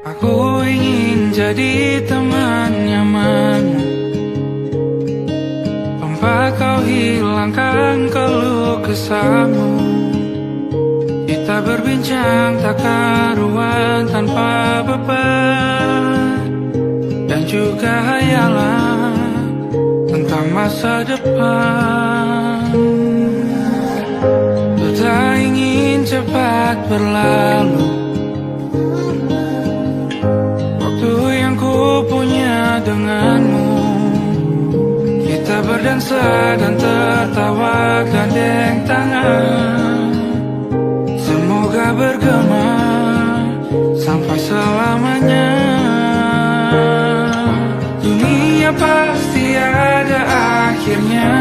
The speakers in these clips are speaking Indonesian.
Aku ingin jadi teman nyamanmu, tempat kau hilangkan keluh kesahmu. Kita berbincang tak karuan tanpa beban, dan juga hayalan tentang masa depan. Ku tak ingin cepat berlalu waktu yang ku punya denganmu. Kita berdansa dan tertawa gandeng tangan, semoga bergema sampai selamanya. Dunia pasti ada akhirnya,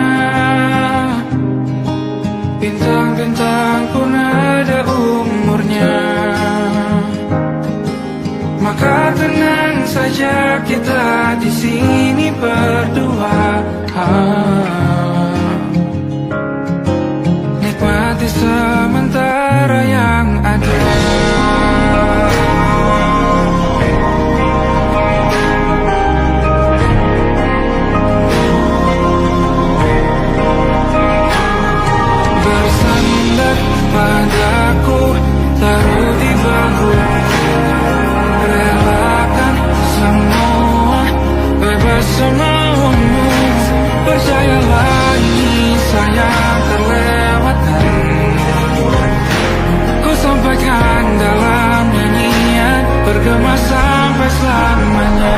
bintang-bintang pun ada umurnya. Maka tenang saja kita di sini berdua, nikmati sementara yang ada. Bersandar padaku, taruh di bahu, relakan semua, bebas semaumu. Percayalah ini sayang terlewatkan, ku sampaikan dalam nyanyian, bergema sampai selamanya.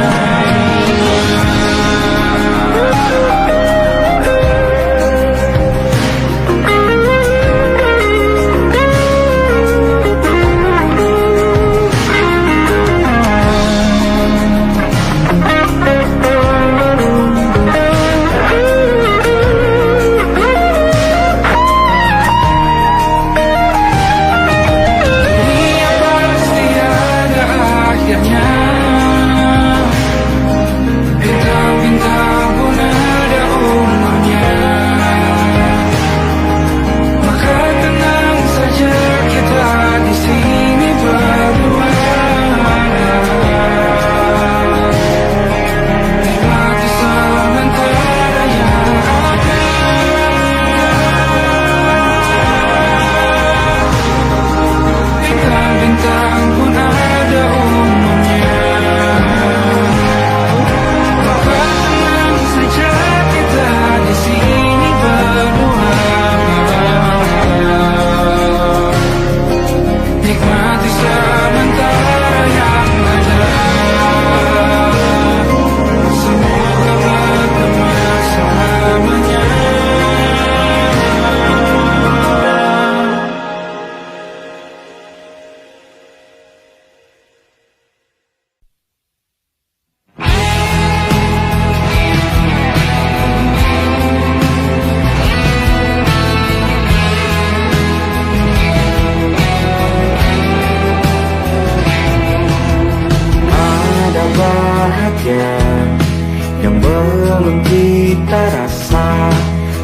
Yang belum kita rasa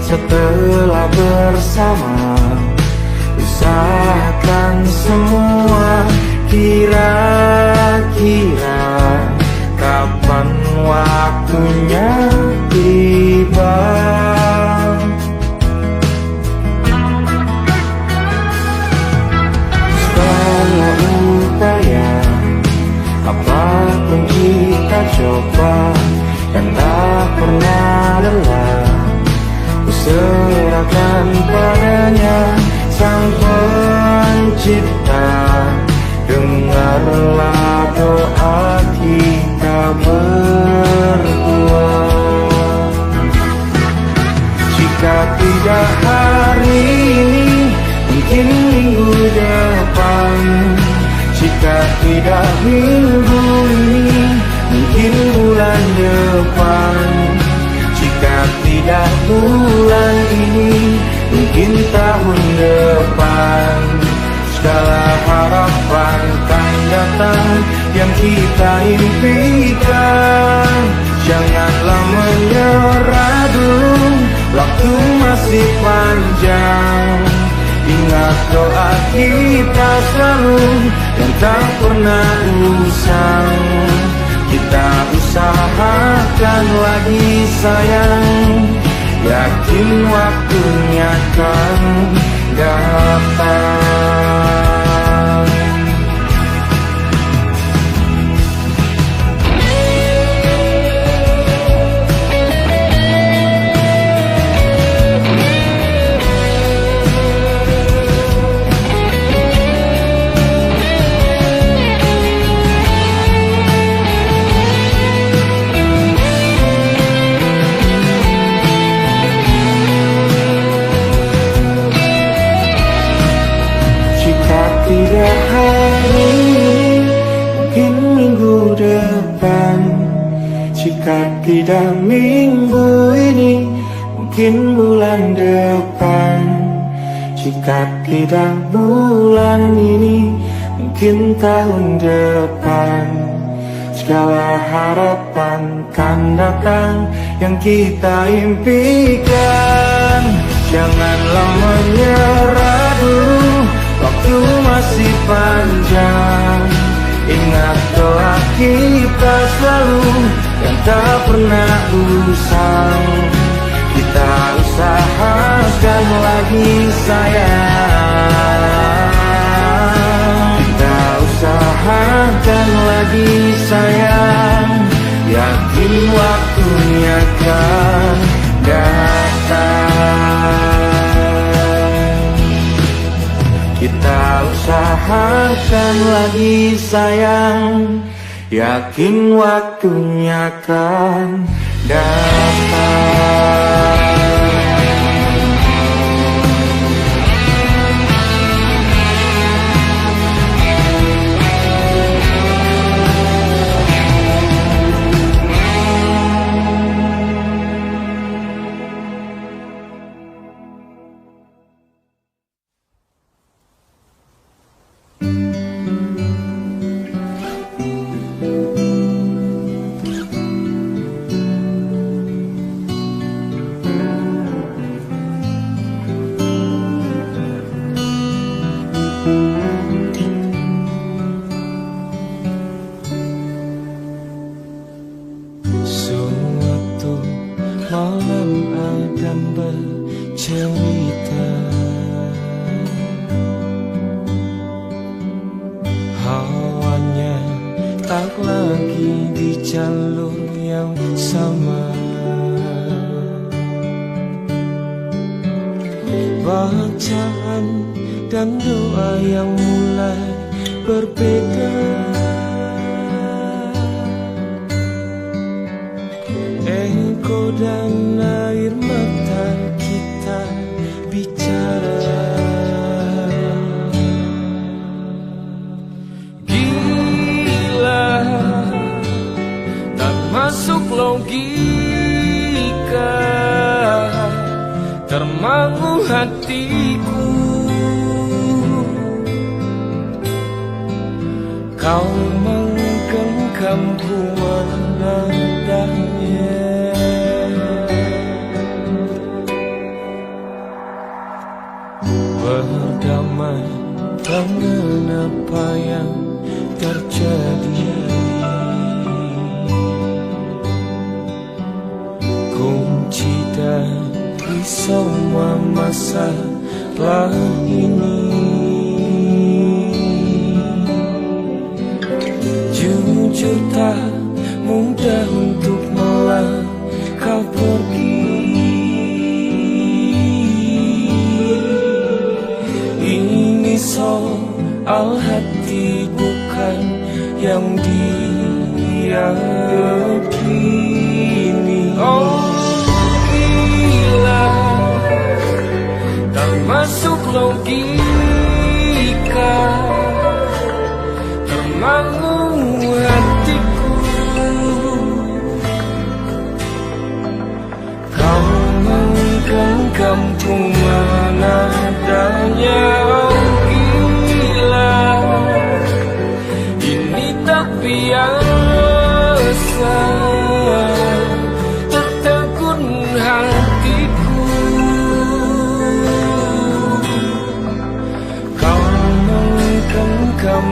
setelah bersama, usahakan semua. Kira-kira kapan waktunya tiba? Segala upaya, apapun kita coba, dan tak pernah lelah, ku serahkan padanya Sang Pencipta. Dengarlah doa kita berdua. Jika tidak hari ini, mungkin minggu depan. Jika tidak minggu ini, mungkin bulan depan. Jika tidak bulan ini, mungkin tahun depan. Segala harapan kan datang yang kita impikan. Janganlah menyerah dulu, waktu masih panjang. Ingat doa kita selalu yang tak pernah usang. Kita usahakan lagi sayang, yakin waktunya kan datang. Tidak hari ini, mungkin minggu depan. Jika tidak minggu ini, mungkin bulan depan. Jika tidak bulan ini, mungkin tahun depan. Segala harapan kan datang yang kita impikan. Janganlah menyerah dulu, waktu masih panjang. Ingat doa kita selalu yang tak pernah usang. Kita usahakan lagi sayang. Kita usahakan lagi sayang, yakin waktunya kan datang. Kita usahakan lagi sayang, yakin waktunya kan datang.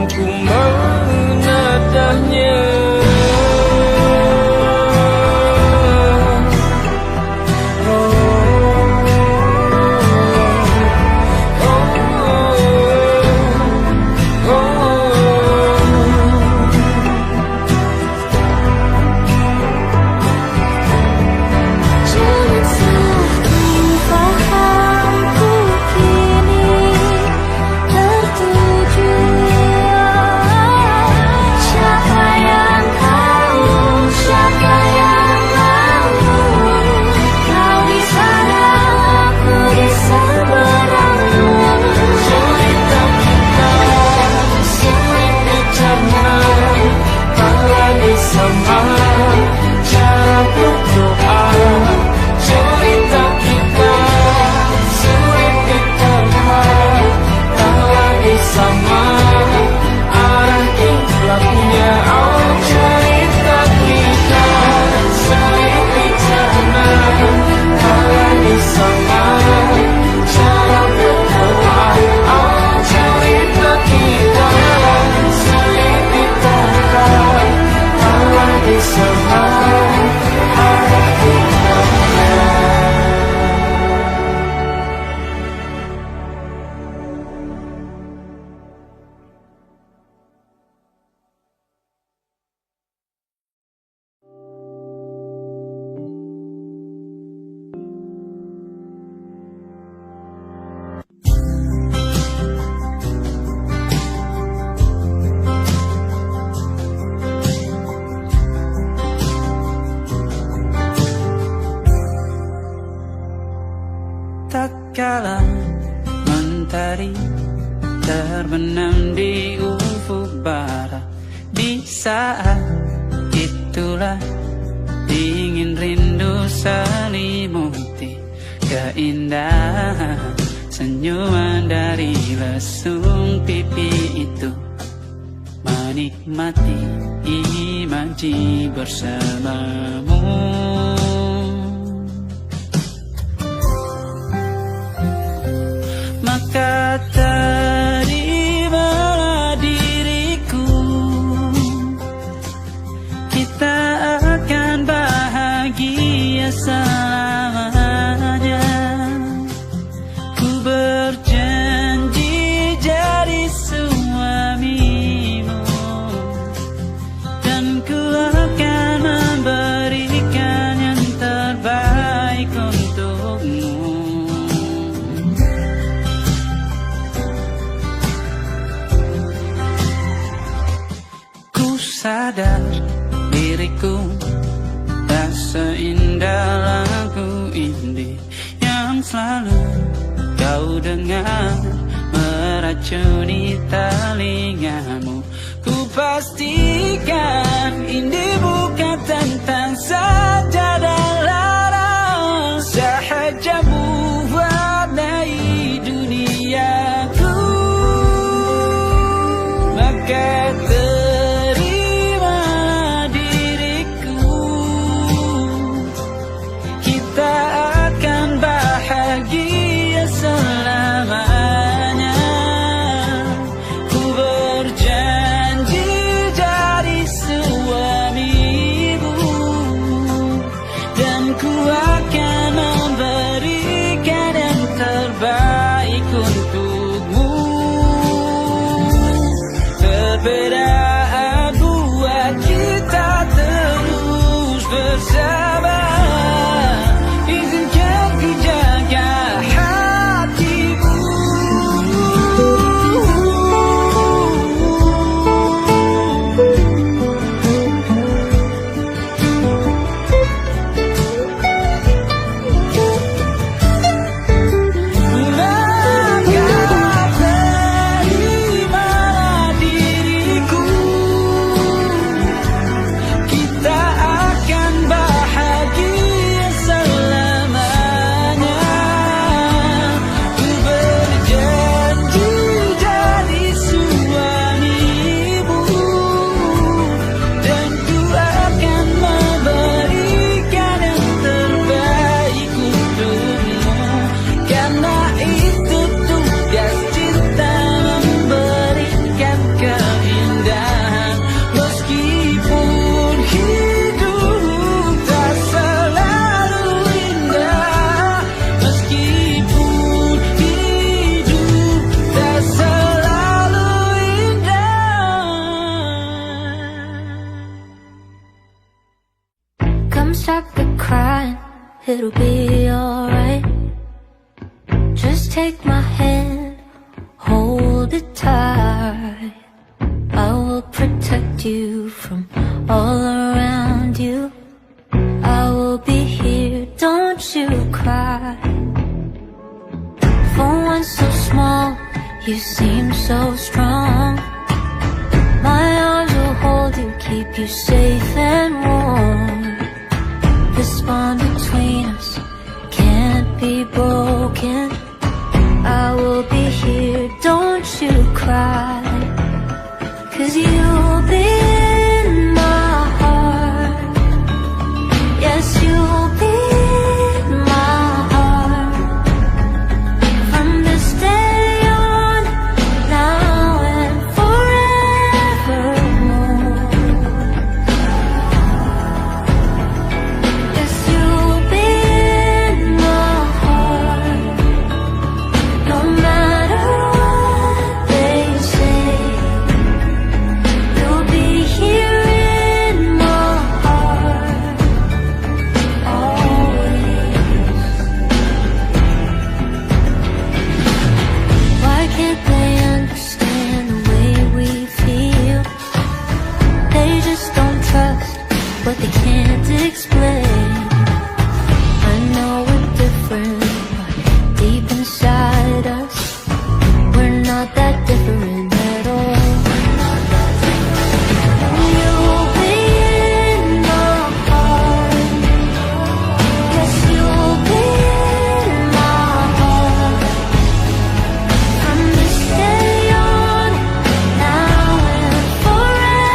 ku menatapnya. Tak kala mentari terbenam di ufuk barat, di saat itulah dingin rindu selimuti keindahan senyuman dari lesung pipi itu, menikmati imaji bersamamu. Maka terimalah diriku, kita akan bahagia selamanya. Ku berjanji jadi suamimu, dan ku akan memberikan yang terbaik untukmu. Sadar diriku tak seindah lagu indie yang selalu kau dengar meracuni telingamu. Ku pastikan indie bukan tentang sajadah larang, sahaja mewarnai duniaku. Maka bahagia selamanya. Ku berjanji jadi suamimu, you from all around you. I will be here, don't you cry. For one so small, you seem so strong. My arms will hold you, keep you safe and warm. This bond between us can't be broken. I will be here, don't you cry. 'Cause you'll be in my heart. Yes, you'll be in my heart. From this day on, now and forevermore. Yes, you'll be in my heart. No matter what they say, you'll be here in my heart, always. Why can't they understand the way we feel? They just don't trust what they can't explain. I know we're different, but deep inside us, we're not that different at all. You'll be in my heart. Yes, you'll be in my heart. From this day on, now and forevermore.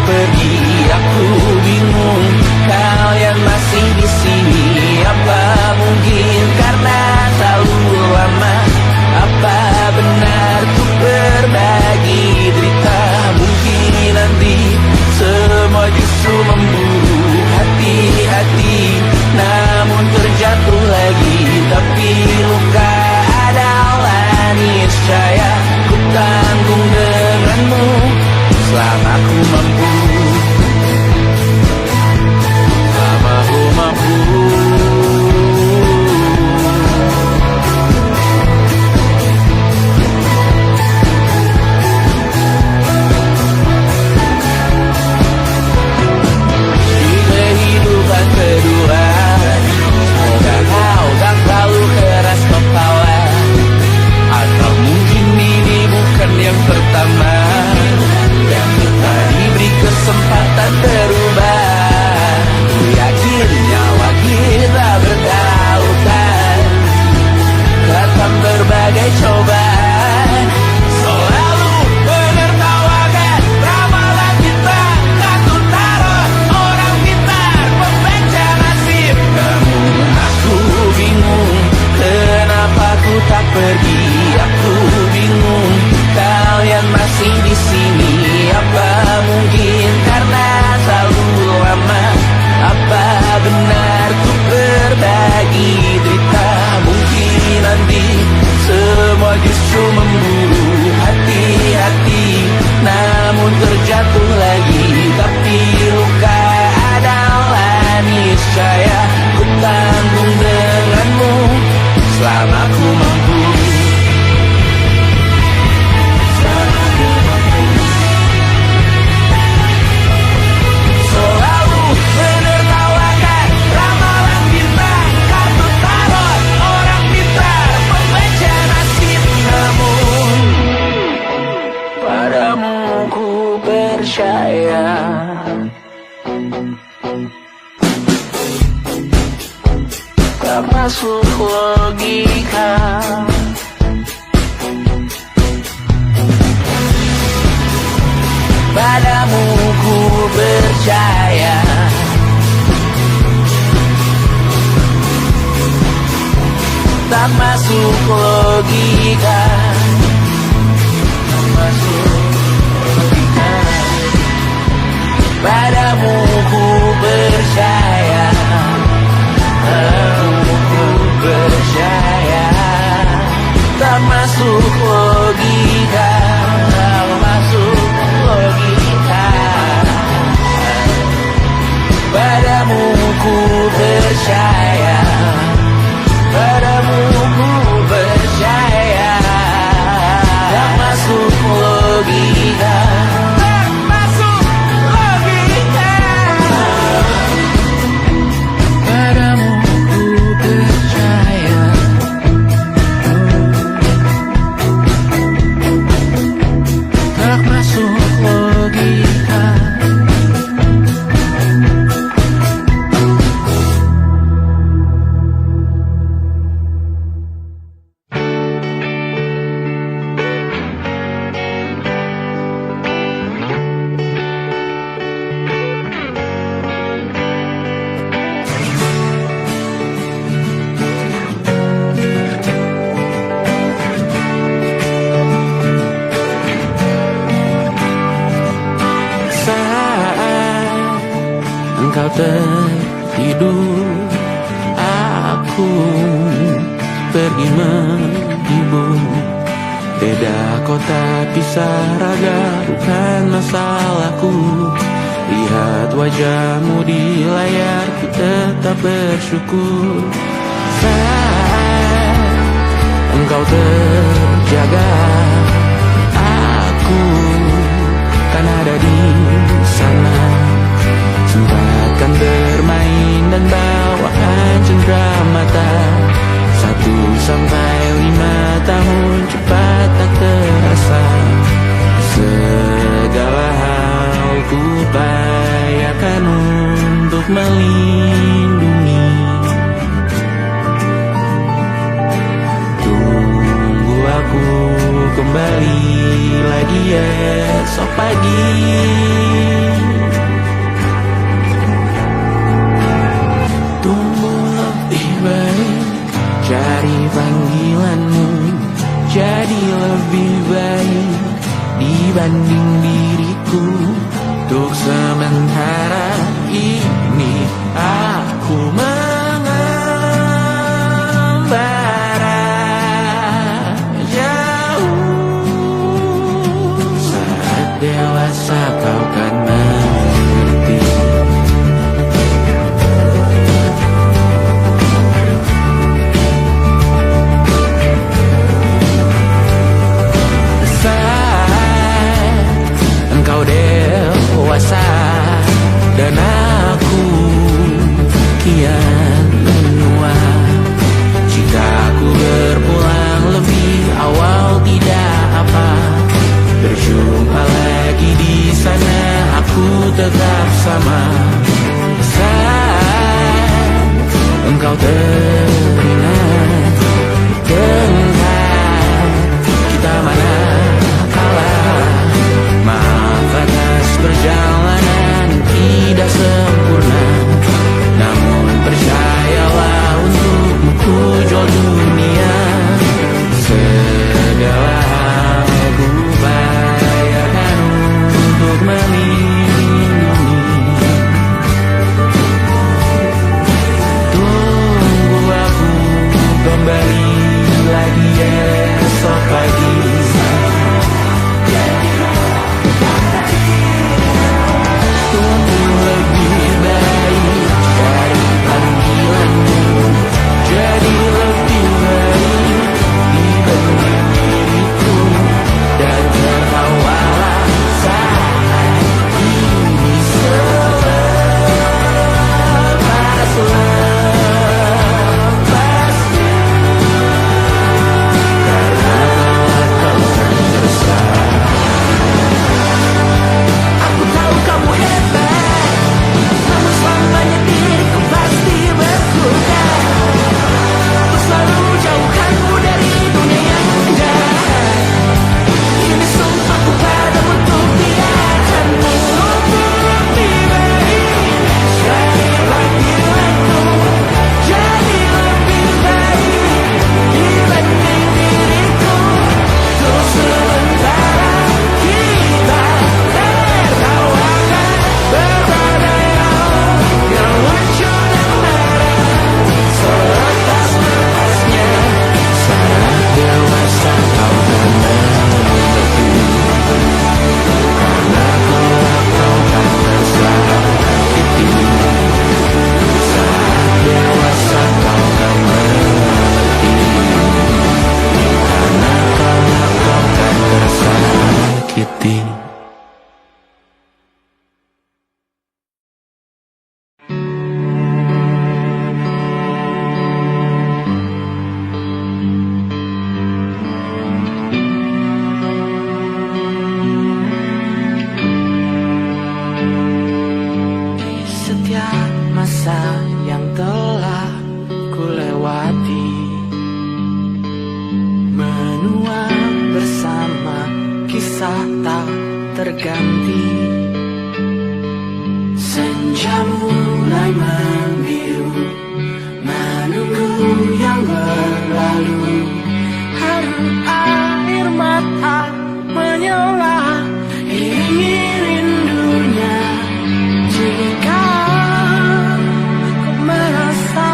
pergi. Aku bingung kalian masih di sini. Apa mungkin karena terlalu lama? Apa benar tuh berbagi derita? Mungkin nanti semua justru memburu hati-hati, namun terjatuh lagi. Tapi luka adalah niscaya, ku tanggung denganmu selama ku mampu. Selama ku mampu. Di kehidupan kedua, semoga kau tak terlalu keras kepala. Atau mungkin ini bukan yang pertama yang kita diberi kesempatan berubah. Ku yakin nyawa kita bertautan akan berbagai cobaan. Selalu menertawakan ramalan kita, tak ku taruh orang pintar pembaca nasib. Namun aku bingung kenapa ku tak pergi. Aku bingung kalian masih di sini. Apa mungkin karena terlalu lama? Apa benar ku berbagi derita? Mungkin nanti semua justru memburu hati-hati, namun terjatuh lagi. Tapi luka adalah niscaya, ku tanggung denganmu selama ku mampu. Selalu menertawakan ramalan bintang, kartu tarot orang pintar pembaca nasib. Namun padamu ku percaya. Tak masuk logika. Padamu ku percaya. Tak masuk logika. Tak masuk logika. Padamu ku percaya. Padamu ku percaya. Tak masuk logika. Tak masuk logika. Padamu ku percaya. Padamu ku percaya. Tak masuk logika. Tak masuk logika. Padamu ku percaya. Tak masuk logika. Engkau tertidur, aku pergi menghibur. Beda kota pisah raga bukan masalahku. Lihat wajahmu di layar, ku tetap bersyukur. Saat engkau terjaga, aku kan ada di sana. Sempatkan bermain dan bawakan cenderamata. 1-5 tahun cepat tak terasa. Segala hal ku upayakan untuk melindungi. Tunggu aku kembali lagi esok pagi. dibanding diriku. Untuk sementara ini aku mengembara jauh. Saat dewasa kau kan mengerti. Engkau dewasa dan aku kian menua. Jika aku berpulang lebih awal tidak apa. Berjumpa lagi di sana, aku tetap sama. Saat engkau teringat tentang kita mana kalah. Maaf atas perjalanan tidak sempurna, namun percayalah untukmu ku jual dunia. Segala hal ku bayarkan untuk melindungi. Tunggu aku kembali lagi esok pagi. Jadi lebih baik dibanding diriku. Dan tertawalah saat ini selepas-lepasnya. Karena kau kan bersama. Aku tahu kamu hebat, namun selamanya diriku pasti berduka. Selalu jauhkanmu dari dunia yang jahat. Ini sumpahku padamu untuk biarkanmu lebih baik. Jadilah diriku, jadi lebih baik dibanding diriku. Untuk sementara kita tertawakan berbagai hal yang lucu dan marah. Selepas-lepasnya saat dewasa kau kan mengerti. Karena kelak kau kan tersakiti. Saat dewasa kau kan mengerti. Karena kelak kau kan tersakiti. Setiap masa yang telah ku lewati, menua bersama kisah tak terganti. Senja mulai membiru, menunggu yang berlalu. Haru air mata menyala, iringi rindunya. Jika kau merasa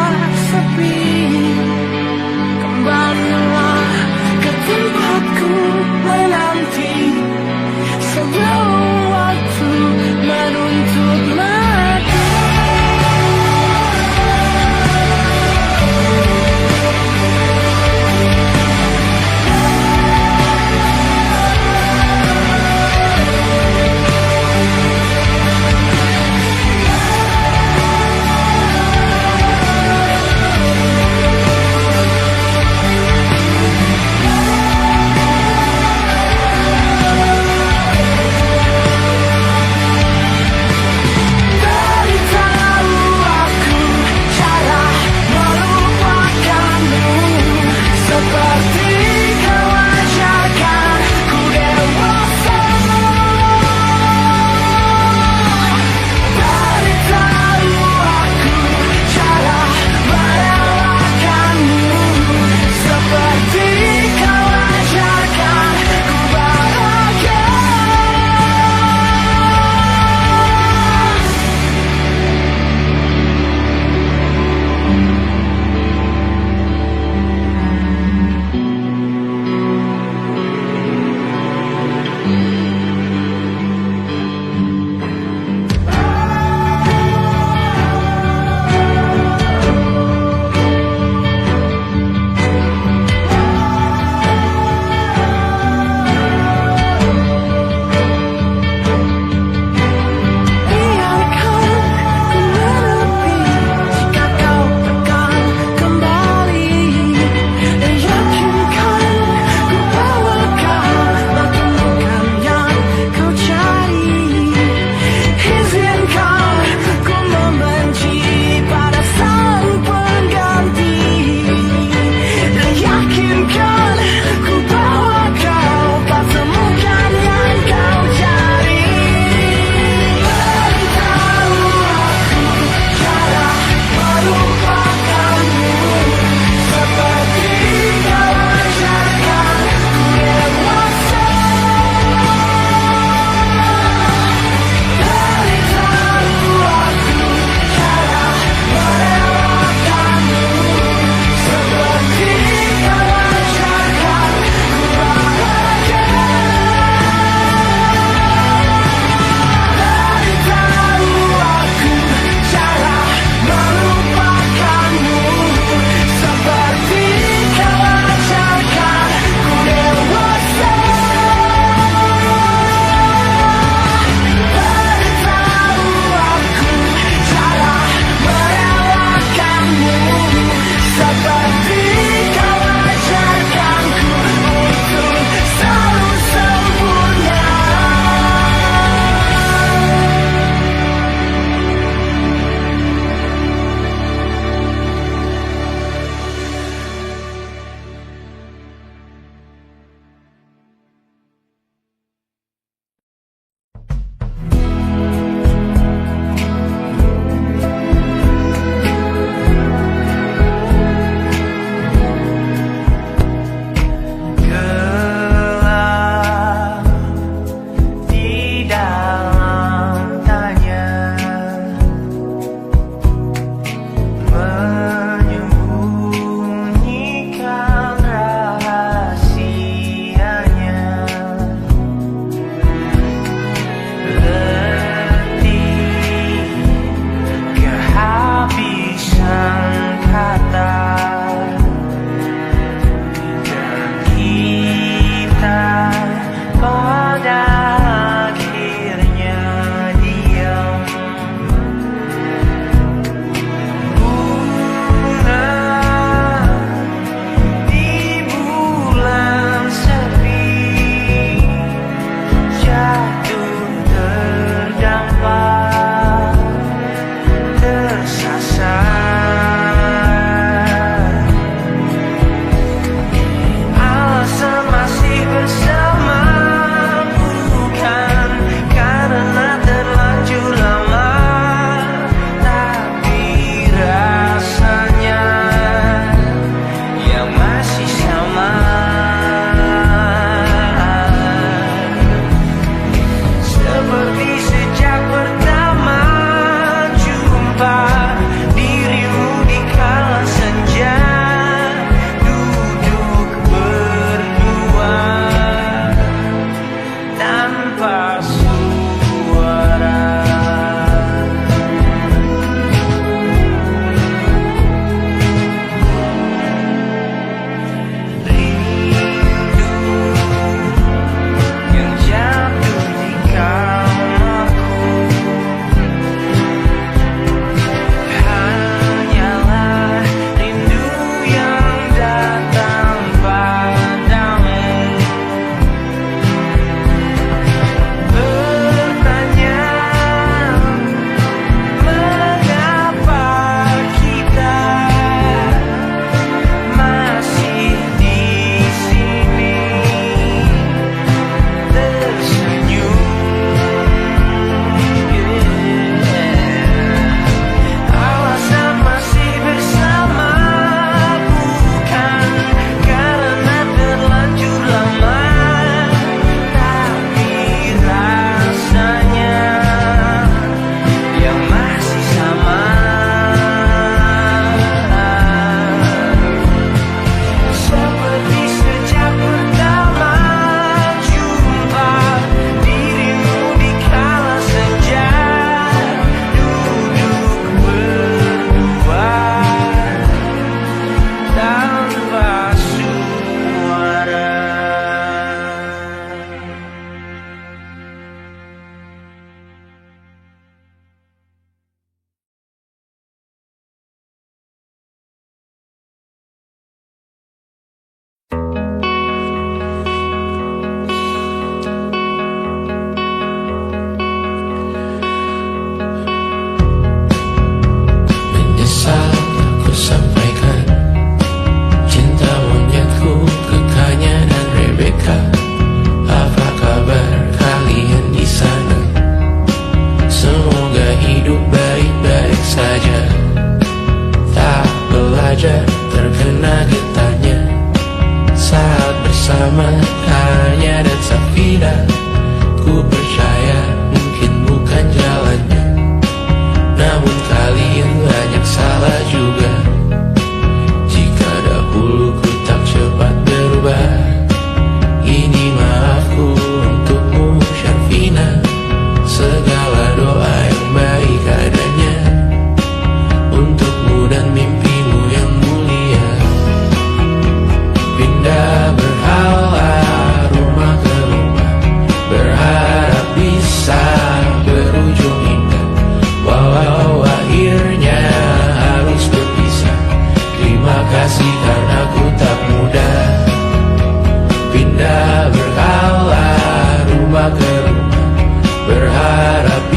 sepi, kembalilah ke tempatku menanti. Sebelum waktu menuntut mati.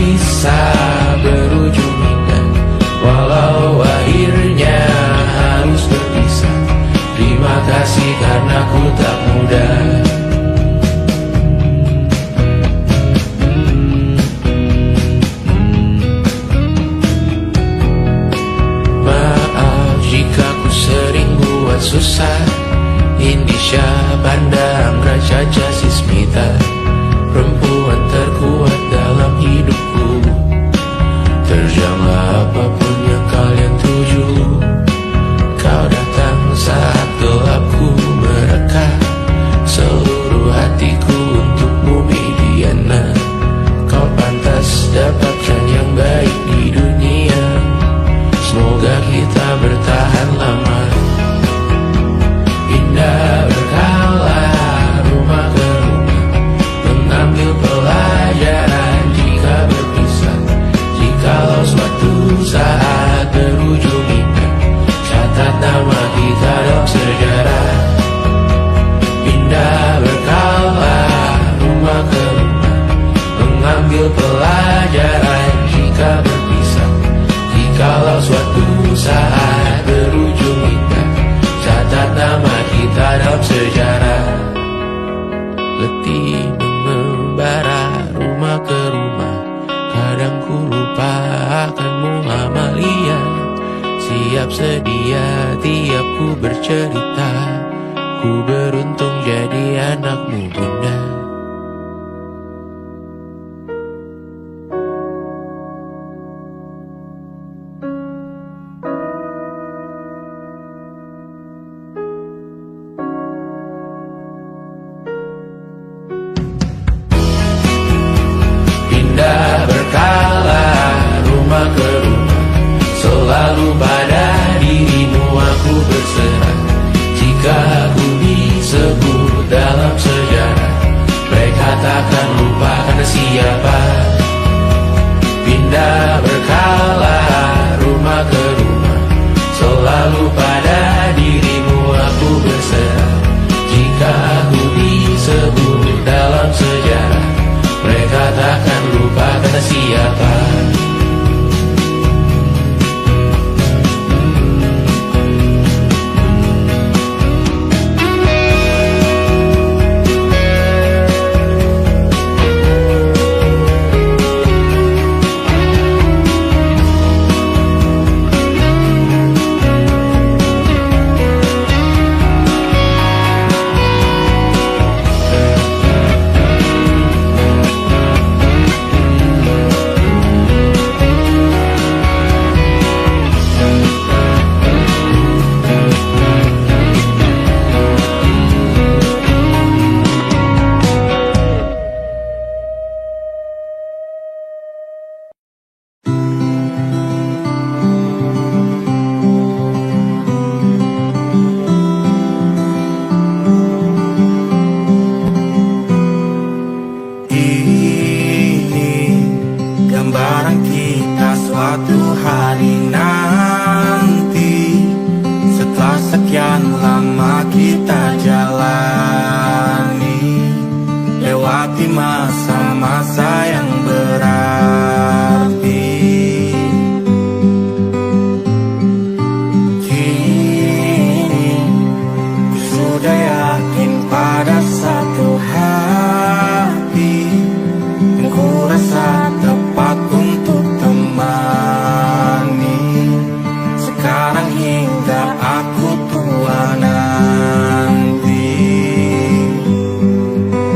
bisa berujung indah, walau akhirnya harus berpisah. Terima kasih karena ku tak mudah. Maaf jika ku sering buat susah. Indisha pandang Raja Jasismita, perempuan terkuat dalam hidupku. Terjanglah apapun yang kalian tuju. Kau datang saat gelapku mereka, seluruh hatiku untukmu Mediana. Kau pantas dapatkan yang baik di dunia. Semoga kita bertahan lama. Pindah berkala rumah ke rumah, mengambil pelajaran jika berpisah. Jikalau suatu saat berujung indah, catat nama kita dalam sejarah. Pindah berkala rumah ke rumah, mengambil pelajaran jika berpisah. Jikalau suatu saat berujung indah, catat nama kita dalam sejarah. Letih mengembara rumah ke rumah, kadang ku lupa akanmu Amalia. Siap sedia tiap ku bercerita, ku beruntung jadi anakmu bunda. Pindah berkala rumah ke rumah, selalu pada dirimu aku berserah. Jika aku disebut dalam sejarah, mereka takkan lupa karena siapa. Pindah berkala rumah ke rumah, selalu pada dirimu aku berserah. Jika aku disebut dalam sejarah, mereka takkan lupa kata siapa. Gambaran kita suatu hari nanti, setelah sekian lama kita jalani, lewati masa-masa yang berarti. Kini ku sudah yakin pada satu hati, yang ku rasa tepat untuk temani. Sekarang hingga aku tua nanti,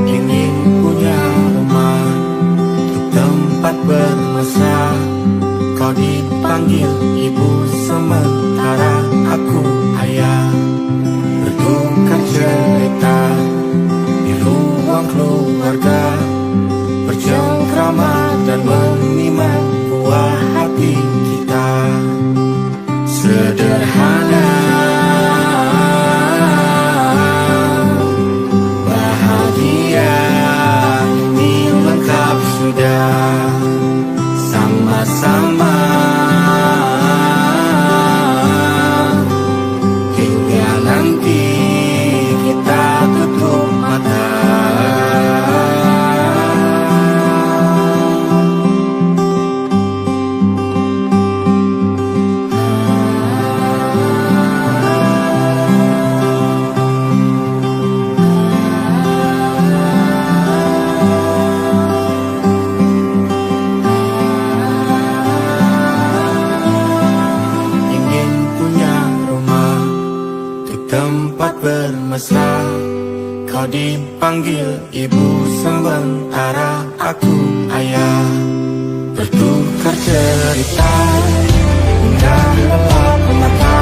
ingin punya rumah untuk tempat bermesra. Kau dipanggil ibu sementara aku ayah, bertukar cerita di ruang keluarga, bercengkrama dan menimang buah hati kita. Sederhana, bahagia, ini lengkap sudah. Sama-sama hingga nanti kita tutup mata. panggil ibu, sementara aku ayah. Bertukar cerita hingga lelap mata,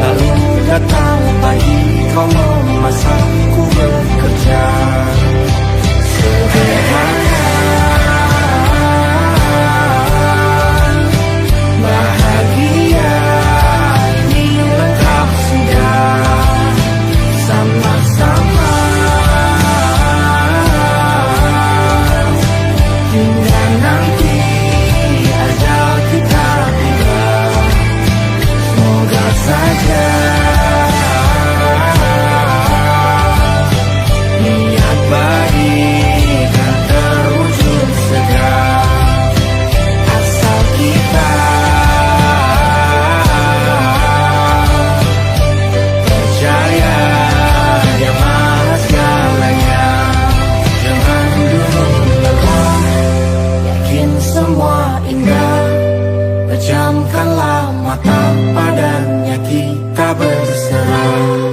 lalu datang pagi kau memasak, ku bekerja. Sederhana, bahagia ini lengkap sudah, sama-sama hingga nanti ajal kita tiba. Semoga saja niat baik dan terwujud segera, asal kita percaya Dia Maha segalanya. Jangan dulu lelah, yakin semua indah, pejamkanlah mata, padanya kita berserah.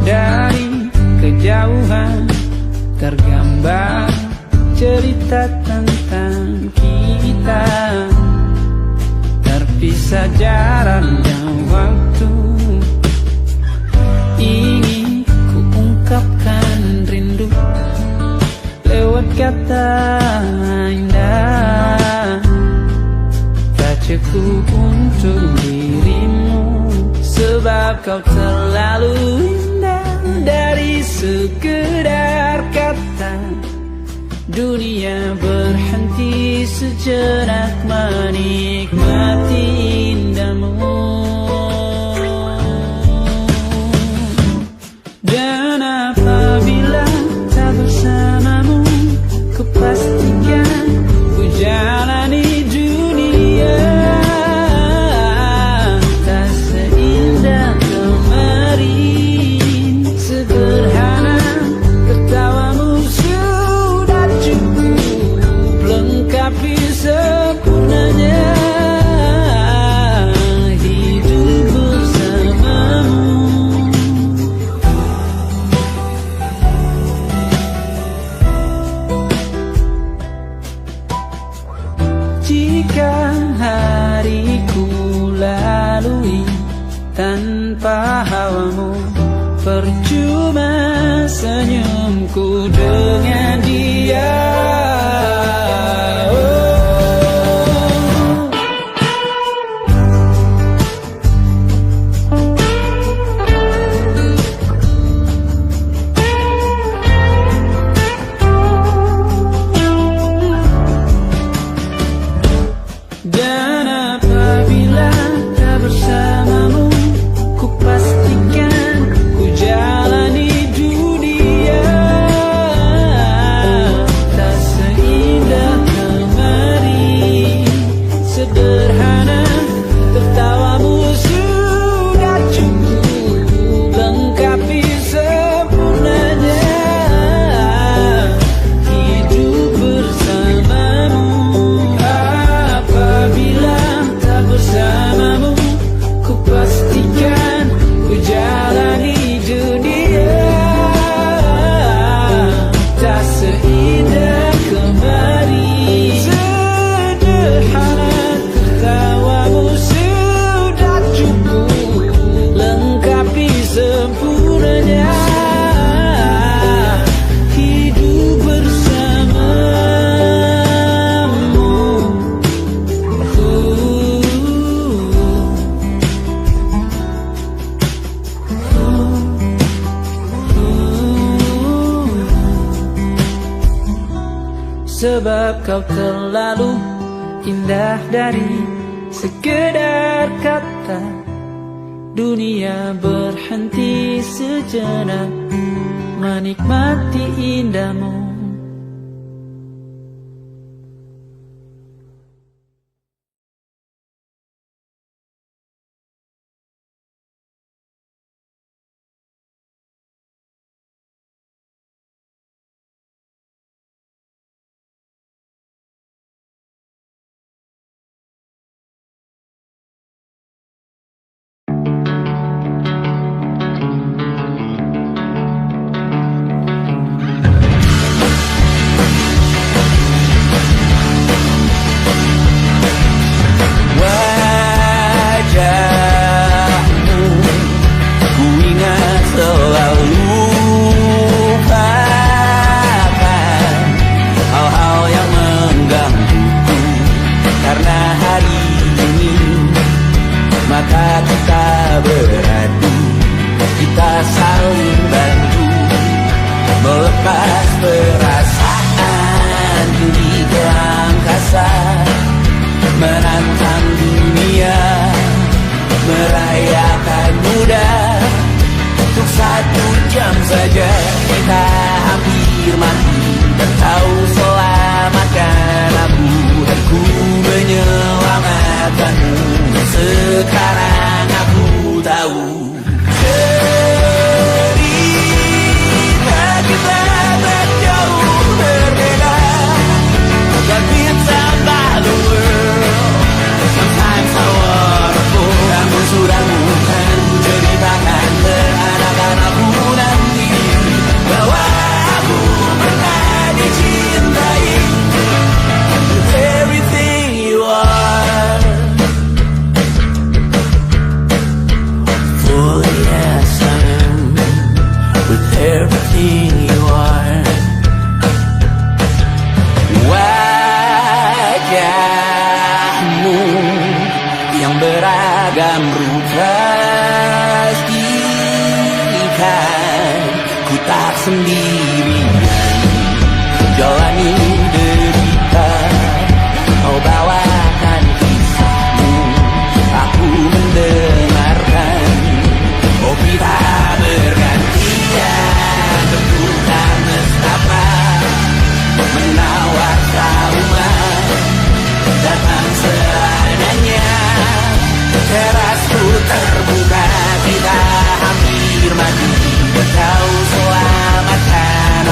Dari kejauhan tergambar cerita tentang kita, terpisah jarak dan waktu. Ingin ku ungkapkan rindu lewat kata indah, tak cukup untuk dirimu, sebab kau terlalu indah. Dari sekedar kata, dunia berhenti sejenak menikmati indahmu. Dan apabila tak bersamamu, ku pastikan ku jalani dunia tak seindah kemarin. Sederhana, tertawamu sudah cukup lengkapi sempurnanya hidup bersamamu. Jika hariku lalui tanpa hawamu, percuma senyumku dengan dia. Dan apabila tak bersamamu, ku pastikan ku jalani dunia tak seindah kemarin. Sederhana, tertawamu sudah cukup lengkapi sempurnanya hidup bersamamu. Apabila tak bersamamu, ku pastikan ku jalani dunia tak seindah kemarin. Sederhana, tertawamu sudah cukup lengkapi sempurnanya hidup bersamamu. Sebab kau terlalu indah dari sekedar kata, dunia berhenti sejenak menikmati indahmu. beradu, kita saling bantu melepas perasaan tinggi ke angkasa, menantang dunia, merayakan muda. Untuk 1 jam saja kita hampir mati, dan kau selamatkan aku, dan ku menyelamatkanmu. Sekarang aku tahu cerita kita tak jauh berbeda, but it's about the world. Sometimes I wanna fall, namun sudah bukan ceritakan ke anak-anakku nanti bahwa aku pernah dicintai with everything you are. Oh yes I am, with everything you are. Wajahmu yang beragam rupa pastikan ku tak sendirian jalani derita. Kau bawakan kisahmu, aku mendengarkan. Oh kita bergantian bertukar nestapa, menawar trauma datang seadanya. Terasku terbuka, kita hampir mati, kau selamatkan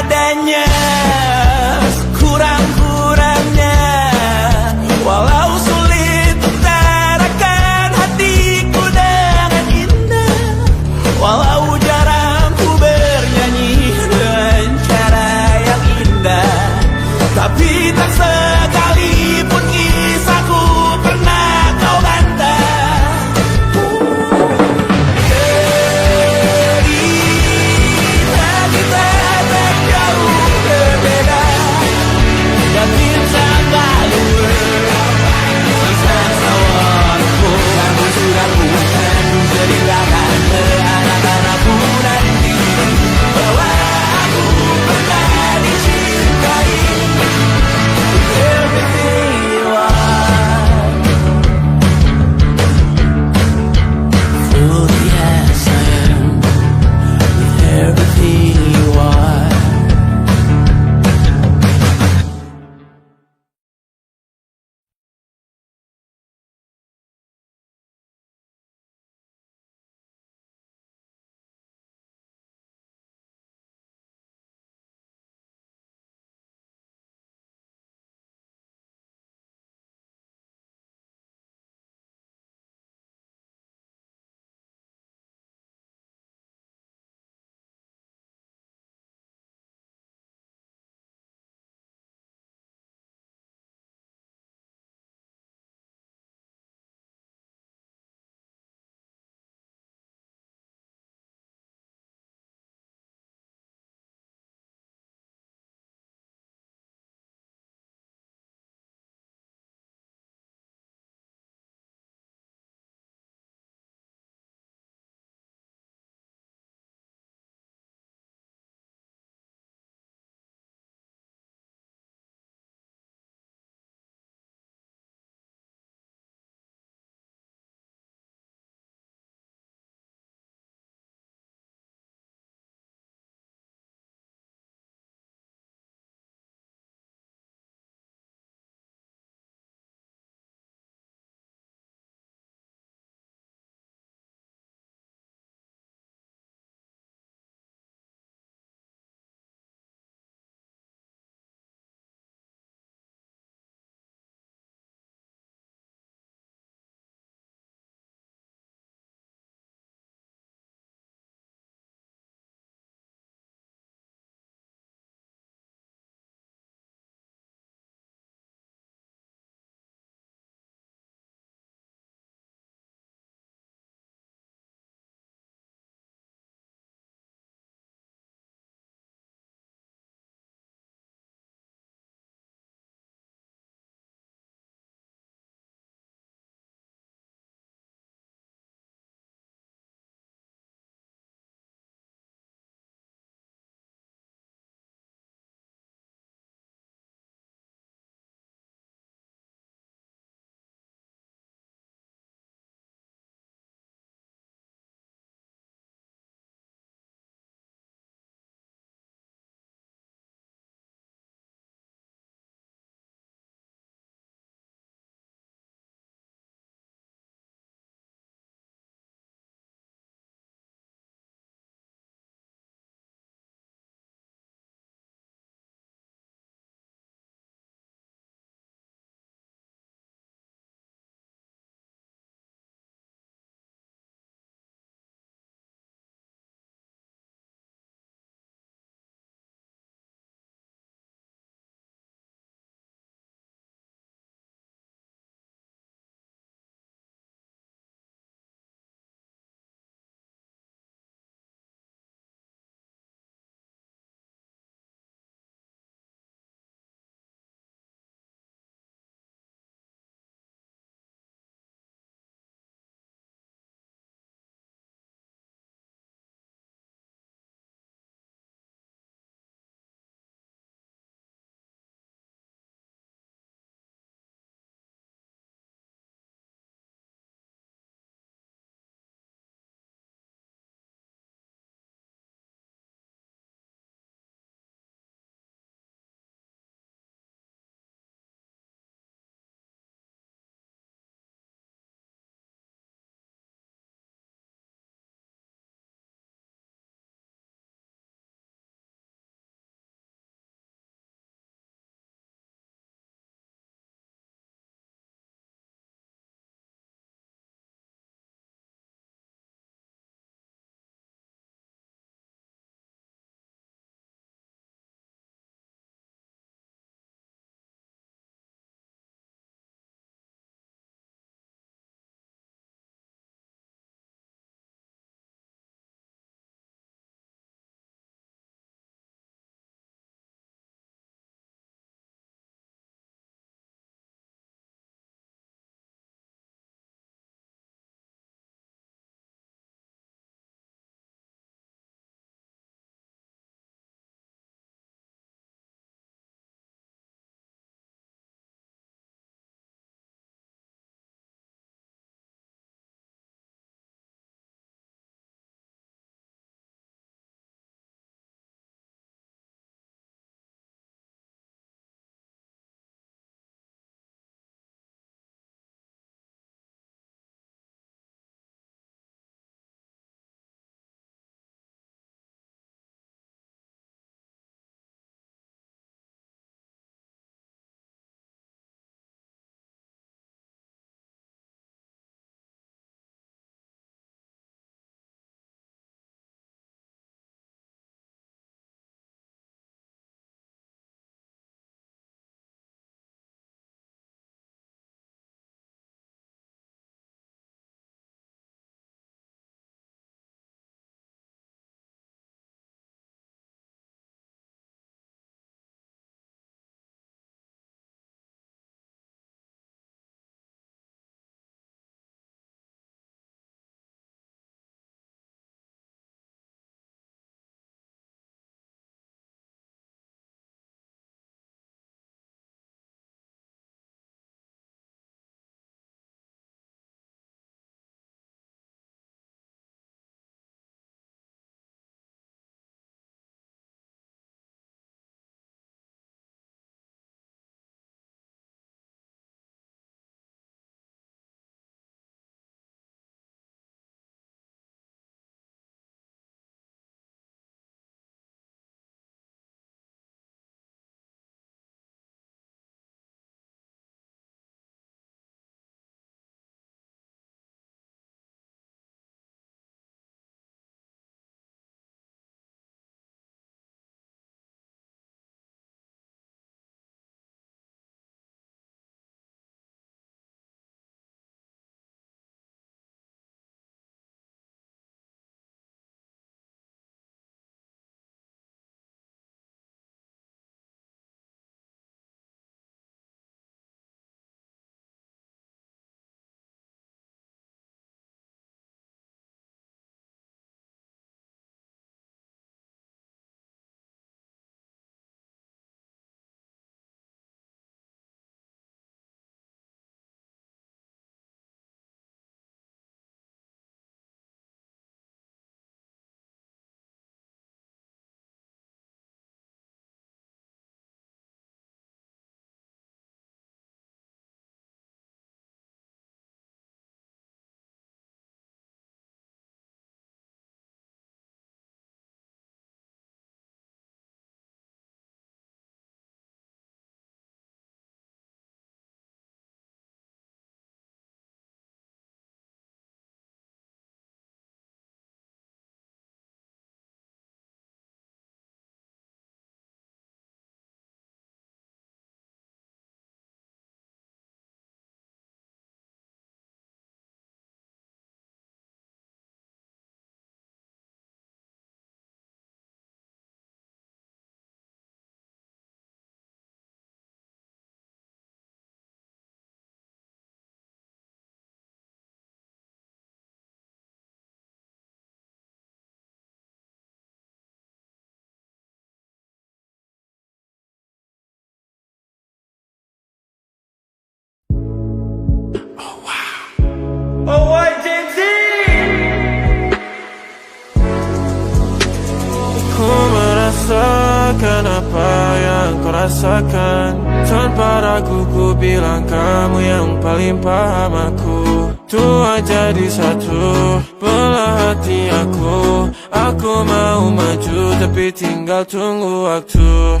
rasakan. Tanpa ragu ku bilang kamu yang paling paham aku. Tua jadi satu, belah hati aku. Aku mau maju tapi tinggal tunggu waktu.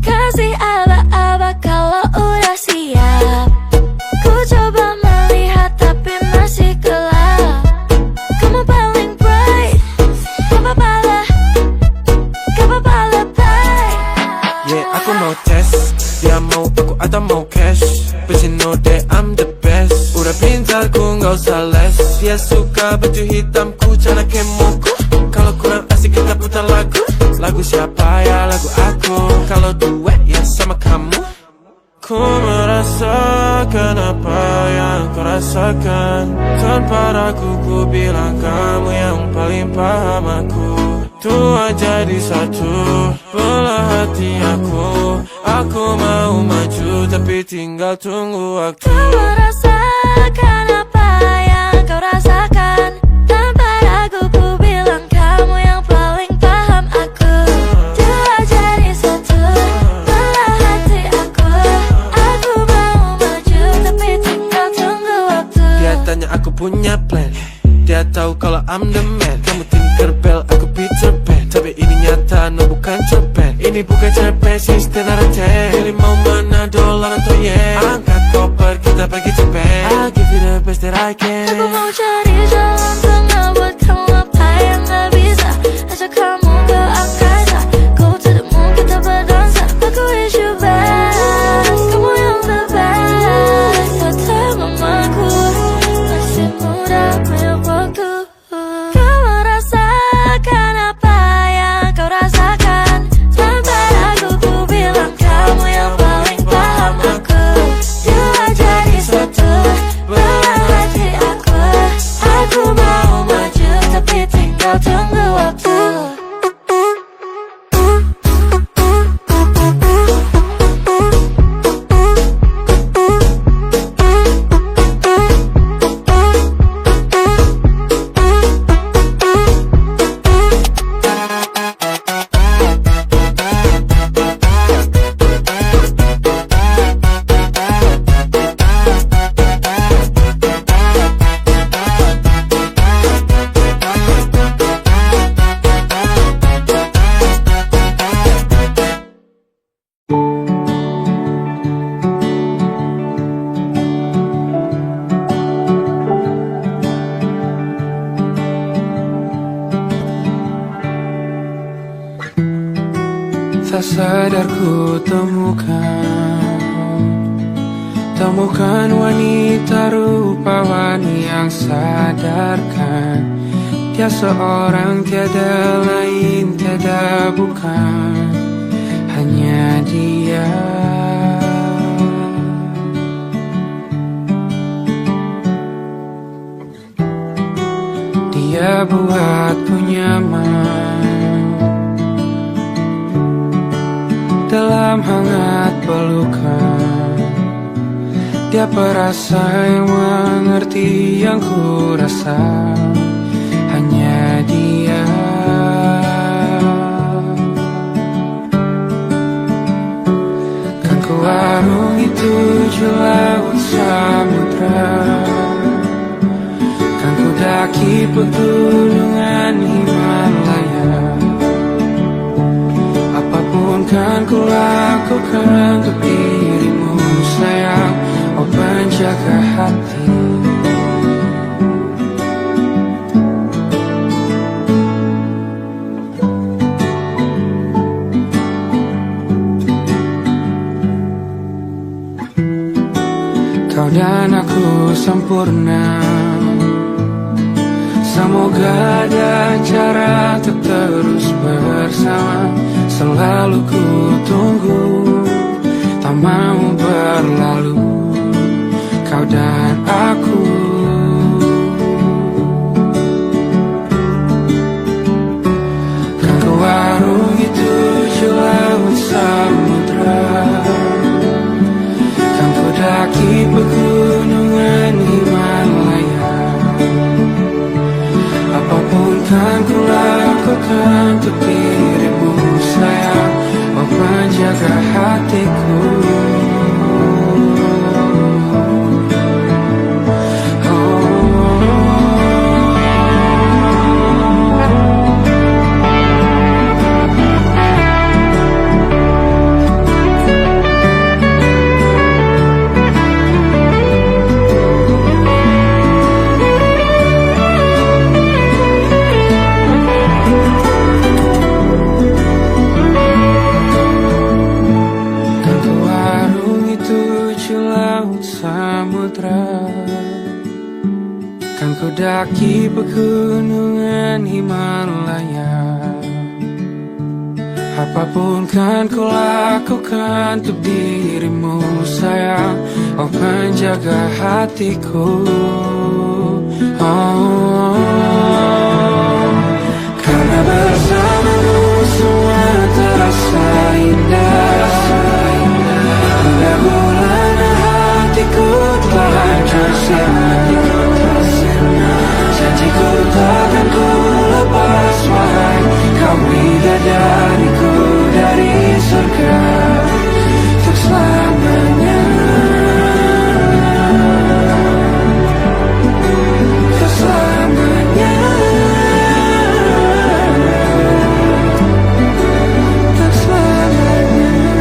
Kasih aba-aba kalau udah siap. Ku coba melihat tapi masih gelap. Kamu paling bright, gak apa-apa lebay. Yeah, aku mau tes, dia mau aku atau mau cash. But you know that I'm the best. Udah pintarku gak usah les. Dia suka baju hitamku, celana kemoku. Kalau kurang asik kita putar lagu. Lagu siapa ya? Lagu aku. Kalau duet ya sama kamu. Ku merasakan apa yang kau rasakan. Tanpa ragu ku bilang kamu yang paling paham aku. Tua jadi satu, belah hati aku. Aku mau maju tapi tinggal tunggu waktu. Ku merasakan apa yang kau rasakan. Tanpa ragu ku bilang kamu yang paling paham aku. Dua jadi satu, belah hati aku. Aku mau maju tapi tinggal tunggu waktu. Dia tanya aku punya plan. Dia tahu kalau I'm the man. Kamu Tinkerbell, aku Peter Pan. Tapi ini nyata, no bukan cerpen. Ini bukan cerpen, sistem narate. Pilih mau mana, dolar atau yen. Angkat koper, kita pergi Japan. I'll give you the best that I can. Aku mau cari jalan tengah buat kamu apa yang gak bisa. Ajak kamu ke angkasa, go to the moon kita berdansa. Aku wish you best, kamu yang the best. Kata mamaku, masih muda banyak waktu. Kau merasakan apa yang kau rasakan. Tanpa ragu ku bilang kamu yang paling paham aku. Dua jadi satu, belah hati aku. Aku mau maju tapi tinggal tunggu waktu. Tak sadar ku temukan wanita rupawan yang sadarkan. Dia seorang tiada lain, tiada bukan, hanya dia. Dia buatku nyaman dalam hangat pelukan. Dia perasa yang mengerti yang ku rasa, hanya dia. Kan ku arungi 7 laut samudra, kan ku daki pegunungan Himalaya. Apapun kan ku lakukan untuk dirimu sayang, oh penjaga hati. Kau dan aku sempurna, semoga ada cara untuk terus bersama. Selalu ku tunggu, tak mau berlalu, kau dan aku. Kan ku arungi 7 laut samudra, kan ku daki pegunungan Himalaya. Apapun kan ku lakukan untuk dirimu sayang, oh penjaga hati. hatiku. Kan ku daki pegunungan Himalaya. Apapun kan ku lakukan untuk dirimu sayang, oh penjaga hatiku. Oh, karena bersamamu semua terasa indah. Hingga bulan hatiku telah tersirat. Janjiku takkan ku lepas, wahai kau bidadariku dari surga untuk selamanya, untuk selamanya, untuk selamanya.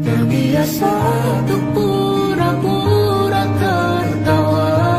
Terbiasa untuk pura-pura tertawa.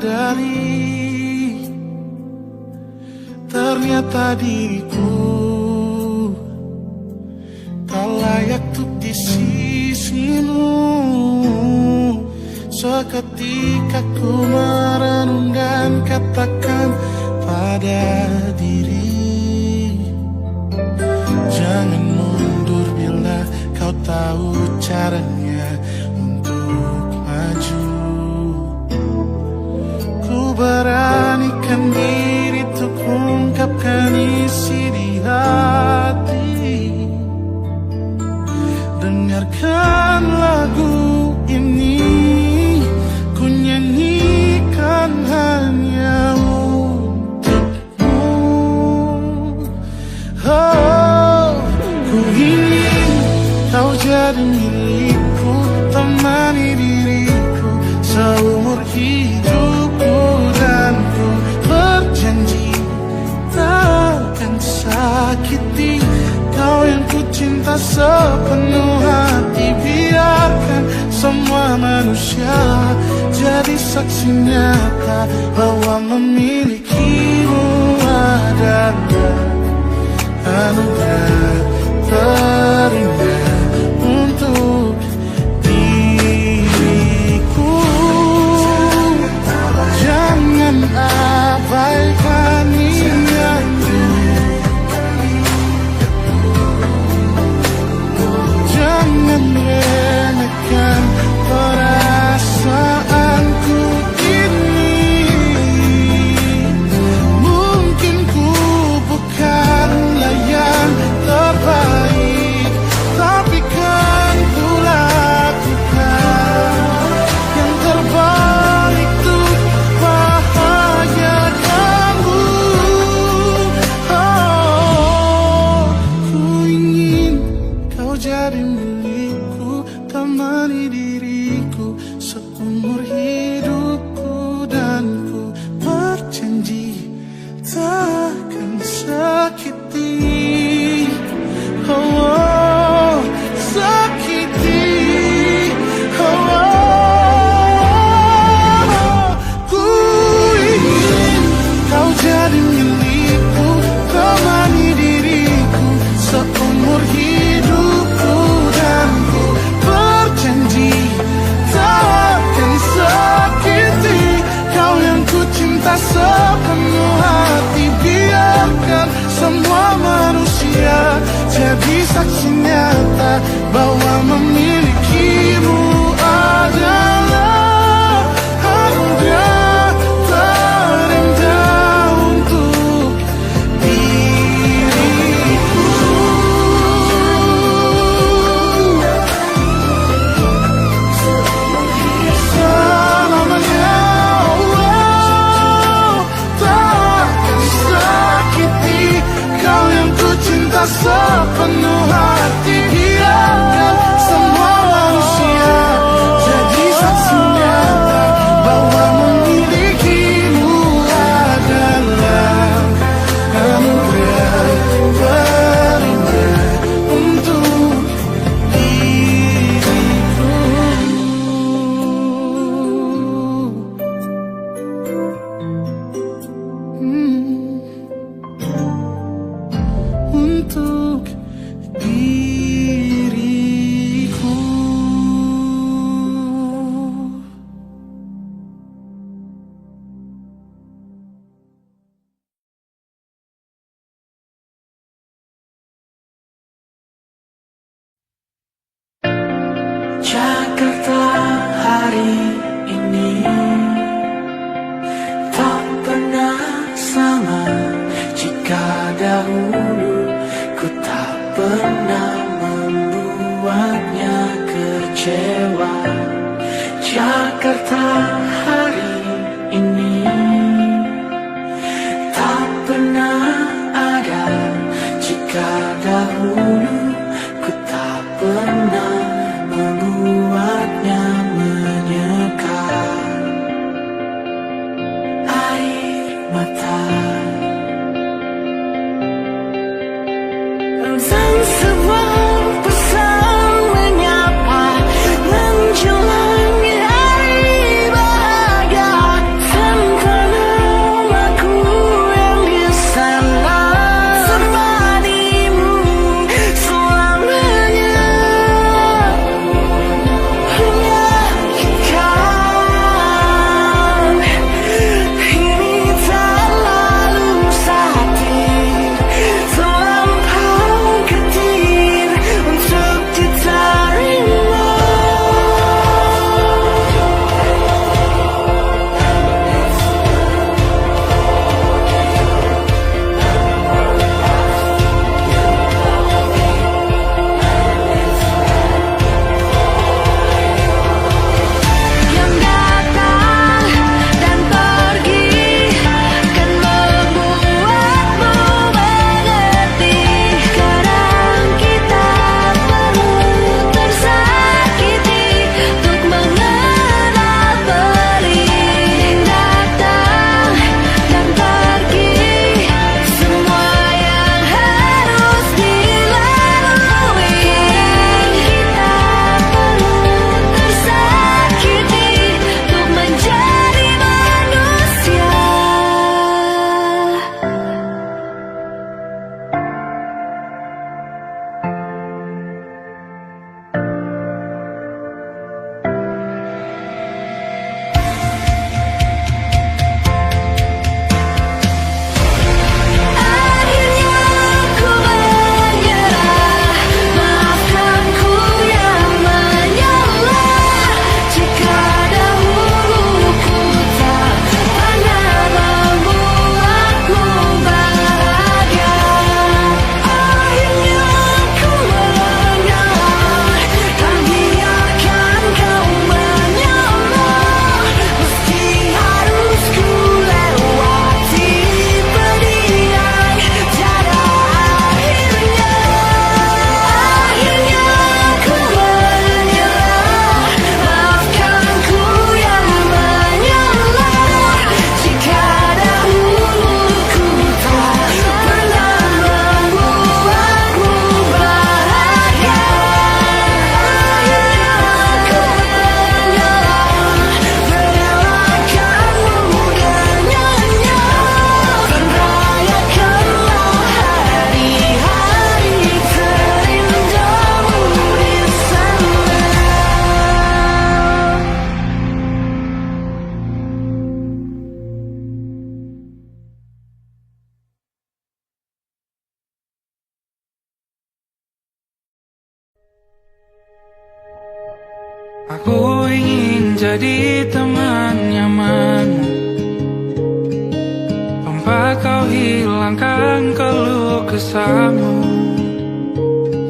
sadari ternyata diriku tak layak untuk di sisimu. Seketika ku merenung dan katakan pada diri, jangan mundur bila kau tahu caranya untuk maju. Ku beranikan diri untuk ungkapkan isi di hati. Dengarkan lagu ini, ku nyanyikan hanya untukmu. Oh, ku ingin kau jadi milikku, temani diriku seumur hidupku. Dan ku berjanji takkan sakiti kau yang ku cinta sepenuh hati. Biarkan semua manusia jadi saksi nyata bahwa memilikimu adalah anugerah terindah untuk diriku. Jangan abaikan niatku, jangan remehkan perasaanku ini. Mungkin ku bukanlah yang terbaik, tapi kan ku lakukan yang terbaik untuk bahagiakanmu. Oh, ku ingin kau jadi milikku, temani diriku seumur hidupku. Dan ku berjanji takkan sakiti, oh, sakiti, oh. Ku ingin kau jadi milikku, temani diriku seumur hidupku. Dan ku berjanji takkan sakiti kau yang ku cinta sepenuh hati. Biarkan semua manusia jadi saksi nyata bahwa memilikimu adalah anugerah terindah untuk diriku. Selamanya, oh, takkan sakiti kau yang ku cinta sepenuh hati. Biarkan semua manusia jadi saksi nyata bahwa memilikimu adalah anugerah terindah untuk diriku. Untuk diriku. Jakarta hari ini tak pernah sama. Jika dahulu ku tak pernah membuatnya kecewa. Jakarta hari ini tak pernah ada. Jika dahulu ku tak pernah membuatnya menyekat. Air mata dan sebuah pesan menyapa menjelang hari bahagia. jadi teman nyaman, tempat kau hilangkan keluh kesahmu.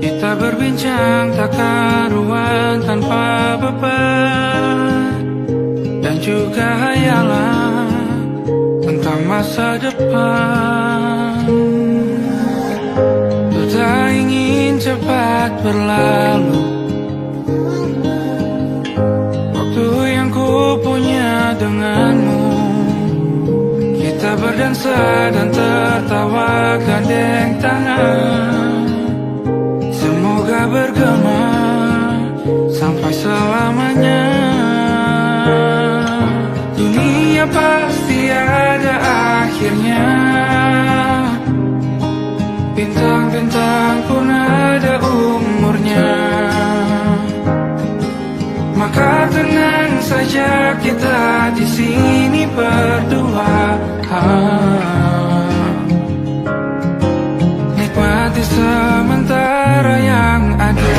Kita berbincang tak karuan tanpa beban, dan juga hayalan tentang masa depan. Ku tak ingin cepat berlalu waktu yang ku punya denganmu. Kita berdansa dan tertawa gandeng tangan, semoga bergema sampai selamanya. Dunia pasti ada akhirnya, bintang-bintang pun ada umurnya. Maka tenang saja kita di sini berdua, nikmati sementara yang ada.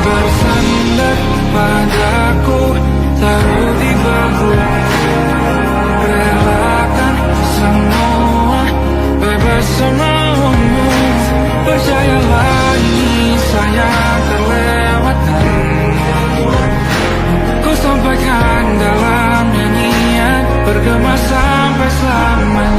Bersandar padaku, taruh di bahu, relakan semua, bebas semaumu. Percayalah ini sayang terlewatkan, ku sampaikan dalam nyanyian, bergema sampai selamanya.